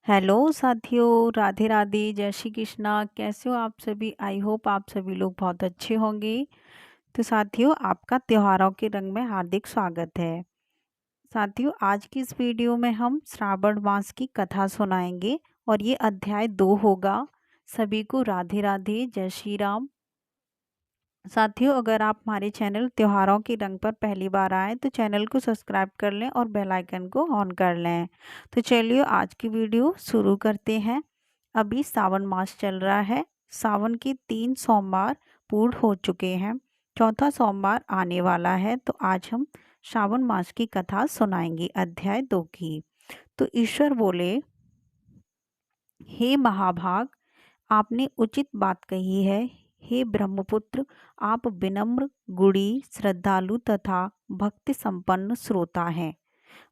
Hello साथियों, राधे राधे, जय श्री कृष्णा। कैसे हो आप सभी? आई होप आप सभी लोग बहुत अच्छे होंगे। तो साथियों, आपका त्योहारों के रंग में हार्दिक स्वागत है। साथियों, आज की इस वीडियो में हम श्रावण मास की कथा सुनाएंगे और ये अध्याय 2 होगा। सभी को राधे राधे, जय श्री राम। साथियों, अगर आप हमारे चैनल त्योहारों के रंग पर पहली बार आए तो चैनल को सब्सक्राइब कर लें और बेल आइकन को ऑन कर लें। तो चलिए आज की वीडियो शुरू करते हैं। अभी सावन मास चल रहा है। सावन के 3 सोमवार पूर्ण हो चुके हैं। चौथा सोमवार आने वाला है। तो आज हम श्रावण मास की कथा सुनाएंगे, अध्याय 2 की। तो ईश्वर बोले, हे महाभाग, आपने उचित बात कही है। हे ब्रह्मपुत्र, आप विनम्र, गुणी, श्रद्धालु तथा भक्ति संपन्न श्रोता हैं।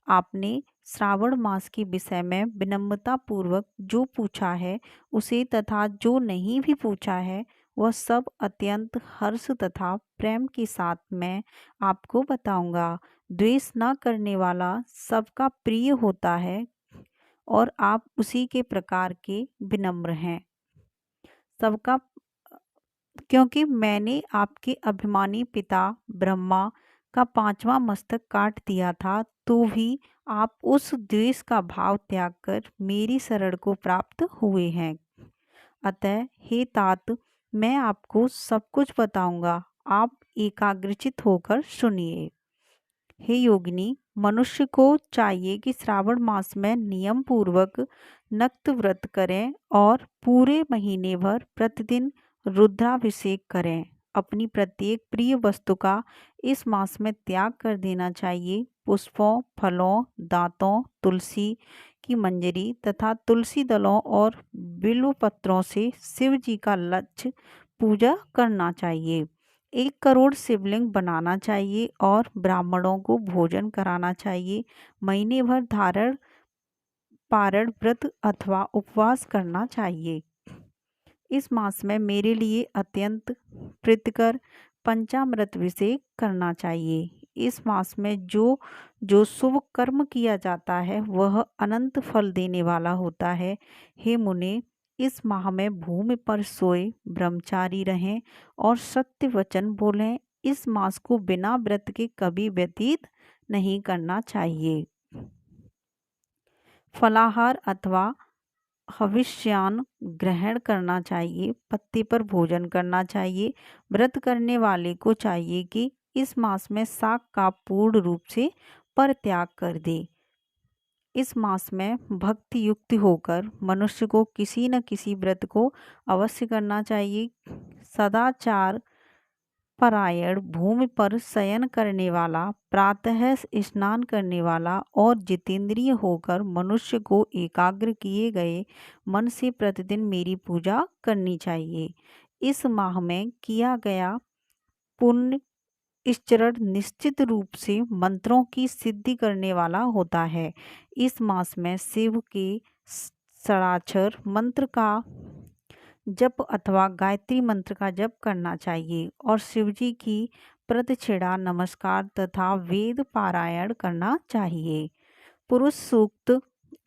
आपने श्रावण मास के विषय में विनम्रता पूर्वक जो पूछा है उसे तथा जो नहीं भी पूछा है वह सब अत्यंत हर्ष तथा प्रेम के साथ मैं आपको बताऊंगा। द्वेष न करने वाला सबका प्रिय होता है और आप उसी के प्रकार के विनम्र हैं। सबका, क्योंकि मैंने आपके अभिमानी पिता ब्रह्मा का 5वां मस्तक काट दिया था, तो भी आप उस द्वेष का भाव त्याग कर मेरी शरण को प्राप्त हुए हैं। अतः हे तात, मैं आपको सब कुछ बताऊंगा, आप एकाग्रचित होकर सुनिए। हे योगिनी, मनुष्य को चाहिए कि श्रावण मास में नियम पूर्वक नक्त व्रत करें और पूरे महीने भर प्रतिदिन रुद्राभिषेक करें। अपनी प्रत्येक प्रिय वस्तु का इस मास में त्याग कर देना चाहिए। पुष्पों, फलों, दांतों, तुलसी की मंजरी तथा तुलसी दलों और बिल्व पत्रों से शिव जी का लक्ष्य पूजा करना चाहिए। 1 करोड़ शिवलिंग बनाना चाहिए और ब्राह्मणों को भोजन कराना चाहिए। महीने भर धारण पारण व्रत अथवा उपवास करना चाहिए। इस मास में मेरे लिए अत्यंत प्रीतिकर पंचामृत अभिषेक करना चाहिए। इस मास में जो जो शुभ कर्म किया जाता है वह अनंत फल देने वाला होता है। हे मुने, इस माह में भूमि पर सोए, ब्रह्मचारी रहें और सत्य वचन बोलें। इस मास को बिना व्रत के कभी व्यतीत नहीं करना चाहिए। फलाहार अथवा हविष्यान ग्रहण करना चाहिए। पत्ते पर भोजन करना चाहिए। व्रत करने वाले को चाहिए कि इस मास में शाक का पूर्ण रूप से परित्याग कर दे। इस मास में भक्ति युक्त होकर मनुष्य को किसी न किसी व्रत को अवश्य करना चाहिए। सदाचार परायण, भूमि पर शयन करने वाला, प्रातः स्नान करने वाला और जितेंद्रिय होकर मनुष्य को एकाग्र किए गए मन से प्रतिदिन मेरी पूजा करनी चाहिए। इस माह में किया गया पुण्य चरण निश्चित रूप से मंत्रों की सिद्धि करने वाला होता है। इस मास में शिव के षडाक्षर मंत्र का जप अथवा गायत्री मंत्र का जप करना चाहिए और शिवजी की प्रदक्षिणा, नमस्कार तथा वेद पारायण करना चाहिए। पुरुष सूक्त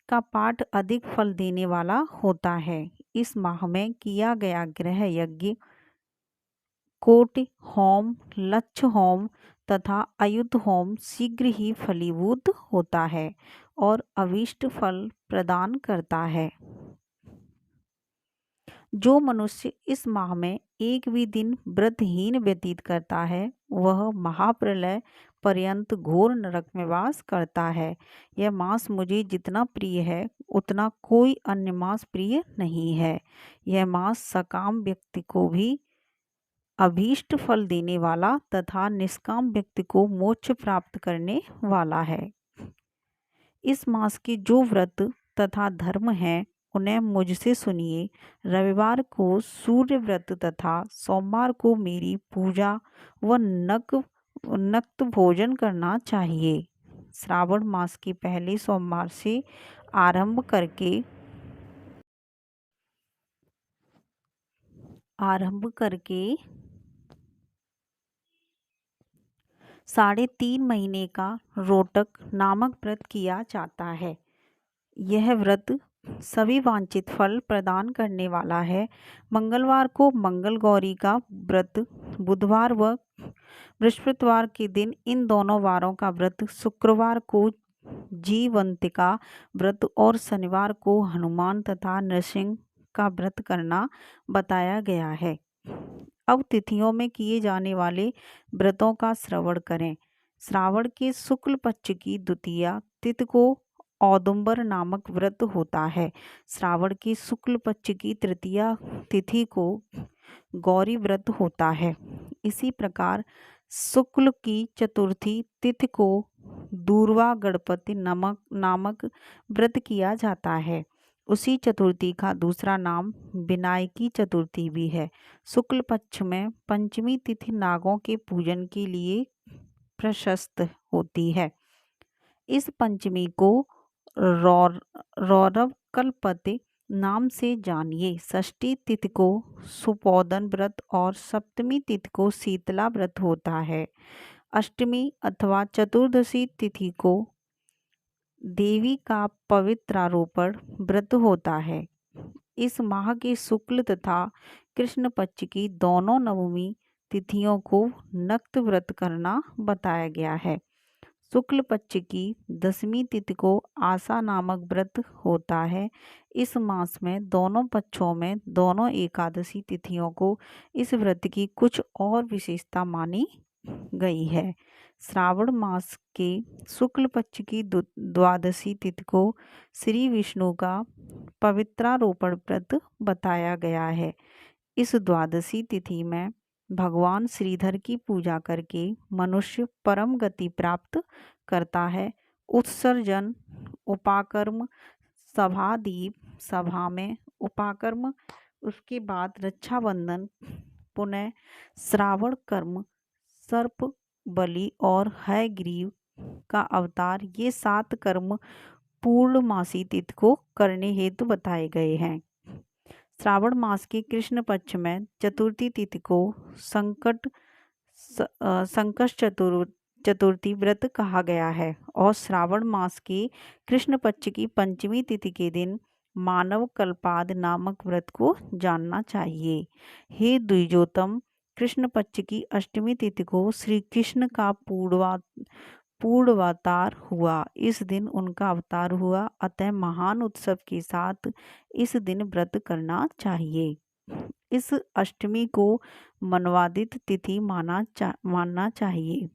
का पाठ अधिक फल देने वाला होता है। इस माह में किया गया गृह यज्ञ, कोटि होम, लक्ष्य होम तथा अयुध होम शीघ्र ही फलीभूत होता है और अभीष्ट फल प्रदान करता है। जो मनुष्य इस माह में एक भी दिन व्रतहीन व्यतीत करता है वह महाप्रलय पर्यंत घोर नरक में वास करता है। यह मास मुझे जितना प्रिय है उतना कोई अन्य मास प्रिय नहीं है। यह मास सकाम व्यक्ति को भी अभीष्ट फल देने वाला तथा निष्काम व्यक्ति को मोक्ष प्राप्त करने वाला है। इस मास के जो व्रत तथा धर्म हैं उन्हें मुझसे सुनिए। रविवार को सूर्य व्रत तथा सोमवार को मेरी पूजा व नक्त भोजन करना चाहिए। श्रावण मास के पहले सोमवार से आरंभ करके 3.5 महीने का रोटक नामक व्रत किया जाता है। यह व्रत सभी वांछित फल प्रदान करने वाला है। मंगलवार को मंगल गौरी का व्रत, बुधवार व बृहस्पतिवार के दिन इन दोनों वारों का व्रत, शुक्रवार को जीवंतिका व्रत और शनिवार को हनुमान तथा नृसिंह का व्रत करना बताया गया है। अब तिथियों में किए जाने वाले व्रतों का श्रवण करें। श्रावण के शुक्ल पक्ष की द्वितीया तिथि को औदुंबर नामक व्रत होता है। श्रावण की शुक्ल पक्ष की तृतीया तिथि को गौरी व्रत होता है। इसी प्रकार शुक्ल की चतुर्थी तिथि को दूर्वा गणपति नामक व्रत किया जाता है। उसी चतुर्थी का दूसरा नाम विनायकी चतुर्थी भी है। शुक्ल पक्ष में पंचमी तिथि नागों के पूजन के लिए प्रशस्त होती है। इस पंचमी को रौरव कल्पति नाम से जानिए। षष्ठी तिथि को सुपोदन व्रत और सप्तमी तिथि को शीतला व्रत होता है। अष्टमी अथवा चतुर्दशी तिथि को देवी का पवित्रारोपण व्रत होता है। इस माह के शुक्ल तथा कृष्ण पक्ष की दोनों नवमी तिथियों को नक्त व्रत करना बताया गया है। शुक्ल पक्ष की 10वीं तिथि को आशा नामक व्रत होता है। इस मास में दोनों पक्षों में दोनों एकादशी तिथियों को इस व्रत की कुछ और विशेषता मानी गई है। श्रावण मास के शुक्ल पक्ष की द्वादशी तिथि को श्री विष्णु का पवित्रारोपण व्रत बताया गया है। इस द्वादशी तिथि में भगवान श्रीधर की पूजा करके मनुष्य परम गति प्राप्त करता है। उत्सर्जन, उपाकर्म, सभादीप, सभा में उपाकर्म, उसके बाद रक्षाबंधन, पुनः श्रावण कर्म, सर्प बलि और हयग्रीव का अवतार, ये 7 कर्म पूर्णमासी तिथि को करने हेतु बताए गए हैं। श्रावण मास के कृष्ण पक्ष में चतुर्थी तिथि को संकष्ट चतुर्थी व्रत कहा गया है और श्रावण मास के कृष्ण पक्ष की पंचमी तिथि के दिन मानव कल्पाद नामक व्रत को जानना चाहिए। हे द्विजोतम, कृष्ण पक्ष की अष्टमी तिथि को श्री कृष्ण का पूर्वावतार हुआ। इस दिन उनका अवतार हुआ, अतः महान उत्सव के साथ इस दिन व्रत करना चाहिए। इस अष्टमी को मनवादित तिथि मानना चाहिए।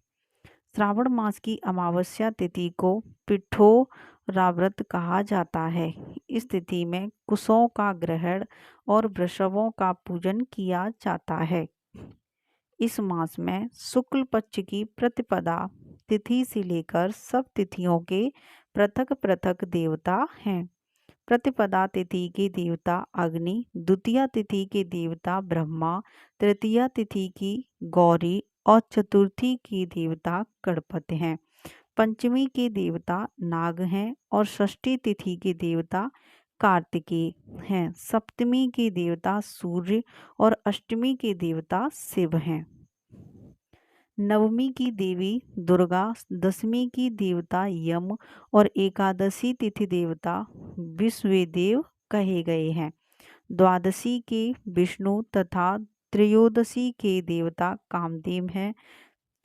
श्रावण मास की अमावस्या तिथि को पिठोरा व्रत कहा जाता है। इस तिथि में कुशों का ग्रहण और वृषभों का पूजन किया जाता है। इस मास में शुक्ल पक्ष की प्रतिपदा तिथि से लेकर सब तिथियों के पृथक पृथक देवता हैं। प्रतिपदा तिथि के देवता अग्नि, द्वितीय तिथि के देवता ब्रह्मा, तृतीय तिथि की गौरी और चतुर्थी के देवता गणपति हैं। पंचमी के देवता नाग हैं और षष्ठी तिथि के देवता कार्तिकेय हैं। सप्तमी के देवता सूर्य और अष्टमी के देवता शिव हैं। नवमी की देवी दुर्गा, 10वीं की देवता यम और एकादशी तिथि देवता विश्वदेव कहे गए हैं। द्वादशी के विष्णु तथा त्रयोदशी के देवता कामदेव हैं।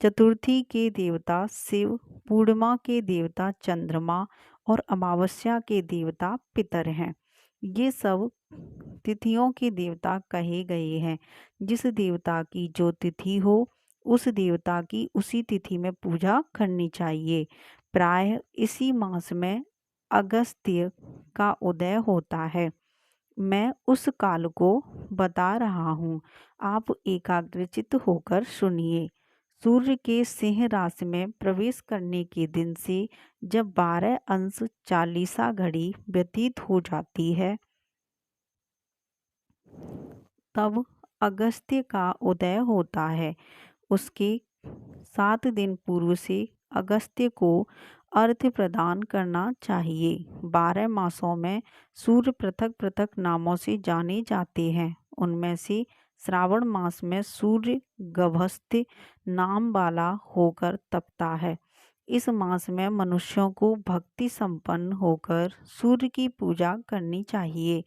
चतुर्थी के देवता शिव, पूर्णिमा के देवता चंद्रमा और अमावस्या के देवता पितर हैं। ये सब तिथियों के देवता कहे गए हैं। जिस देवता की जो तिथि हो उस देवता की उसी तिथि में पूजा करनी चाहिए। प्रायः इसी मास में अगस्त्य का उदय होता है। मैं उस काल को बता रहा हूँ, आप एकाग्रचित होकर सुनिए। सूर्य के सिंह राशि में प्रवेश करने के दिन से जब 12 अंश 40 घड़ी व्यतीत हो जाती है तब अगस्त्य का उदय होता है। उसके 7 दिन पूर्व से अगस्त्य को अर्घ्य प्रदान करना चाहिए। 12 मासों में सूर्य पृथक पृथक नामों से जाने जाते हैं। उनमें से श्रावण मास में सूर्य गभस्त्य नाम वाला होकर तपता है। इस मास में मनुष्यों को भक्ति संपन्न होकर सूर्य की पूजा करनी चाहिए।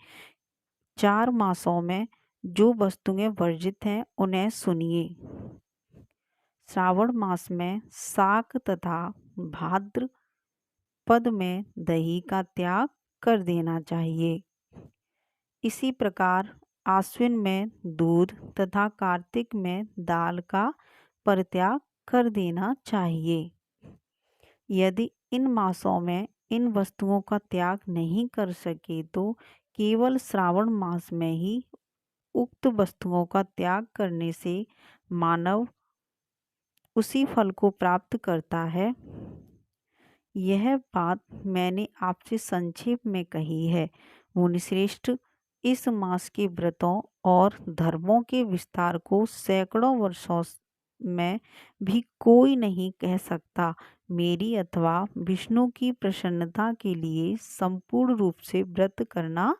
4 मासों में जो वस्तुएं वर्जित हैं उन्हें सुनिए। श्रावण मास में शाक तथा भाद्रपद में दही का त्याग कर देना चाहिए। इसी प्रकार आश्विन में दूध तथा कार्तिक में दाल का परित्याग कर देना चाहिए। यदि इन मासों में इन वस्तुओं का त्याग नहीं कर सके तो केवल श्रावण मास में ही उक्त वस्तुओं का त्याग करने से मानव उसी फल को प्राप्त करता है। यह बात मैंने आपसे संक्षेप में कही है। मुनिश्रेष्ठ, इस मास के व्रतों और धर्मों के विस्तार को सैकड़ों वर्षों में भी कोई नहीं कह सकता। मेरी अथवा विष्णु की प्रसन्नता के लिए संपूर्ण रूप से व्रत करना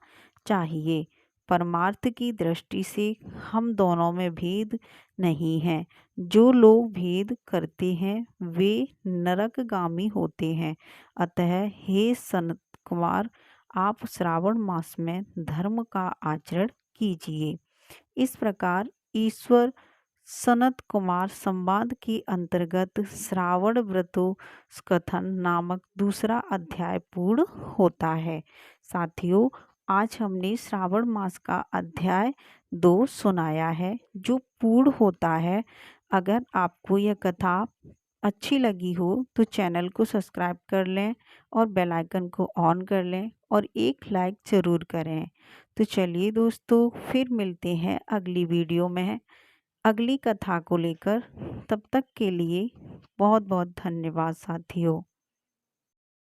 चाहिए। परमार्थ की दृष्टि से हम दोनों में भेद नहीं है। जो लोग भेद करते हैं वे नरकगामी होते हैं। अतः हे सनत कुमार, आप श्रावण मास में धर्म का आचरण कीजिए। इस प्रकार ईश्वर सनत कुमार संवाद के अंतर्गत श्रावण व्रतों कथन नामक दूसरा अध्याय पूर्ण होता है। साथियों, आज हमने श्रावण मास का अध्याय 2 सुनाया है जो पूर्ण होता है। अगर आपको यह कथा अच्छी लगी हो तो चैनल को सब्सक्राइब कर लें और बेल आइकन को ऑन कर लें और एक लाइक ज़रूर करें। तो चलिए दोस्तों, फिर मिलते हैं अगली वीडियो में अगली कथा को लेकर। तब तक के लिए बहुत बहुत धन्यवाद साथियों।